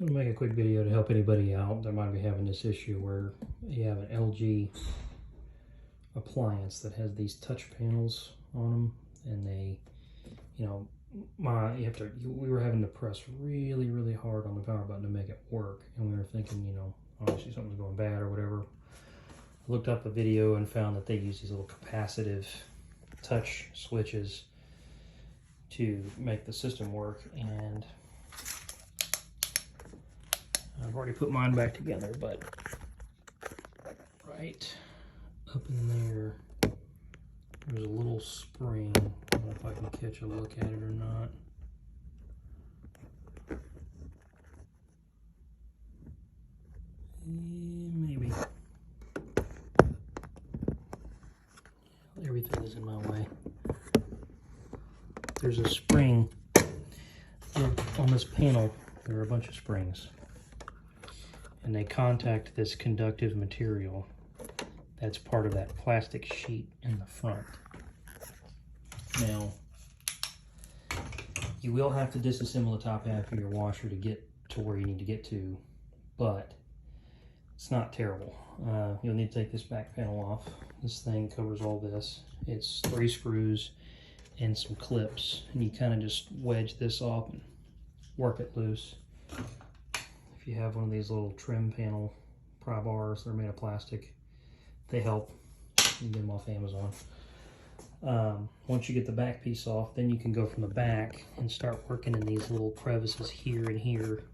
I'm gonna make a quick video to help anybody out that might be having this issue where you have an LG appliance that has these touch panels on them, and they, you know, we were having to press really hard on the power button to make it work, and we were thinking, you know, obviously something's going bad or whatever. I looked up a video and found that they use these little capacitive touch switches to make the system work, and I've already put mine back together, but right up in there, there's a little spring. I don't know if I can catch a look at it or not. Maybe. Everything is in my way. There's a spring on this panel. There are a bunch of springs, and they contact this conductive material that's part of that plastic sheet in the front. Now, you will have to disassemble the top half of your washer to get to where you need to get to, but it's not terrible. You'll need to take this back panel off. This thing covers all this. It's 3 screws and some clips, and you kind of just wedge this off and work it loose. If you have one of these little trim panel pry bars, they're made of plastic. They help. You can get them off Amazon. Once you get the back piece off, then you can go from the back and start working in these little crevices here and here,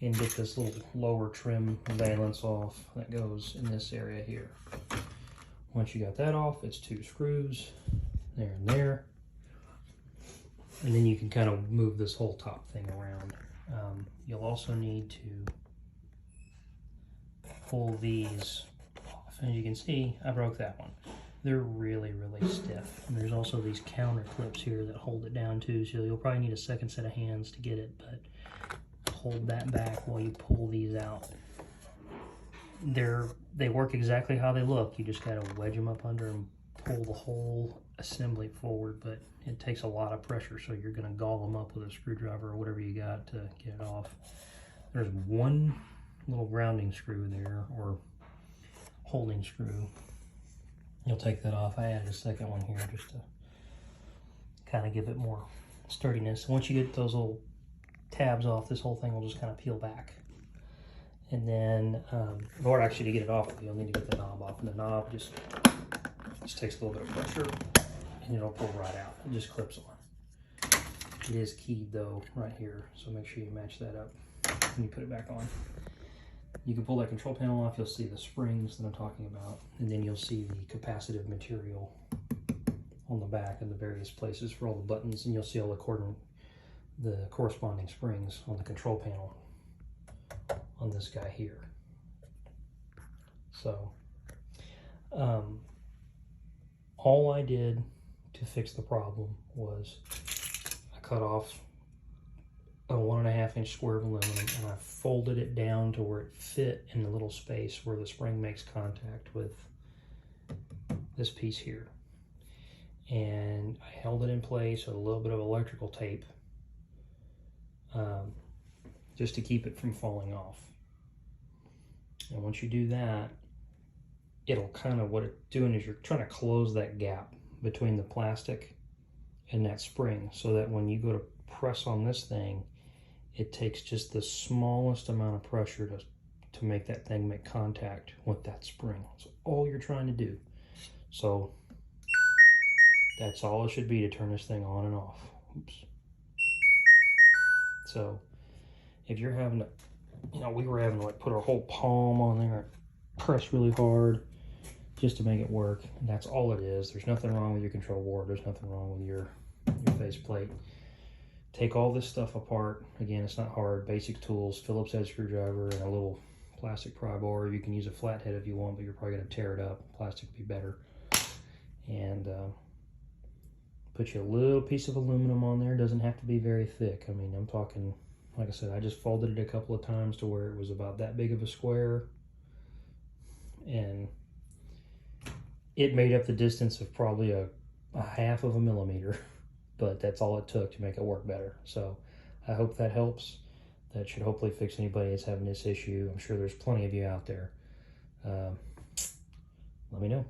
and get this little lower trim valance off that goes in this area here. Once you got that off, it's 2 screws there and there, and then you can kind of move this whole top thing around. You'll also need to pull these off. As you can see, I broke that one. They're really stiff. And there's also these counter clips here that hold it down too, so you'll probably need a second set of hands to get it, but hold that back while you pull these out. They work exactly how they look. You just gotta wedge them up under and pull the whole assembly forward, but it takes a lot of pressure, so you're gonna gall them up with a screwdriver or whatever you got to get it off. There's one little grounding screw there, or holding screw. You'll take that off. I added a second one here just to kind of give it more sturdiness. Once you get those little tabs off, this whole thing will just kind of peel back. And then, in order actually to get it off, you'll need to get the knob off. And the knob just takes a little bit of pressure, and it'll pull right out. It just clips on. It is keyed though right here, so make sure you match that up when you put it back on. You can pull that control panel off. You'll see the springs that I'm talking about, and then you'll see the capacitive material on the back in the various places for all the buttons, and you'll see all the corresponding springs on the control panel on this guy here. So all I did to fix the problem was I cut off a 1.5 inch square of aluminum, and I folded it down to where it fit in the little space where the spring makes contact with this piece here. And I held it in place with a little bit of electrical tape, just to keep it from falling off. And once you do that, it'll kind of, what it's doing is you're trying to close that gap between the plastic and that spring, so that when you go to press on this thing, it takes just the smallest amount of pressure to make that thing make contact with that spring. That's all you're trying to do. So that's all it should be to turn this thing on and off. Oops. So if you're having to, you know, we were having to like put our whole palm on there and press really hard just to make it work. And that's all it is. There's nothing wrong with your control board. There's nothing wrong with your face plate. Take all this stuff apart. Again, it's not hard. Basic tools, Phillips head screwdriver, and a little plastic pry bar. You can use a flathead if you want, but you're probably going to tear it up. Plastic would be better. And put you a little piece of aluminum on there. It doesn't have to be very thick. I mean, I'm talking, like I said, I just folded it a couple of times to where it was about that big of a square. And it made up the distance of probably a 1/2 millimeter. But that's all it took to make it work better. So I hope that helps. that should hopefully fix anybody that's having this issue. I'm sure there's plenty of you out there. Let me know.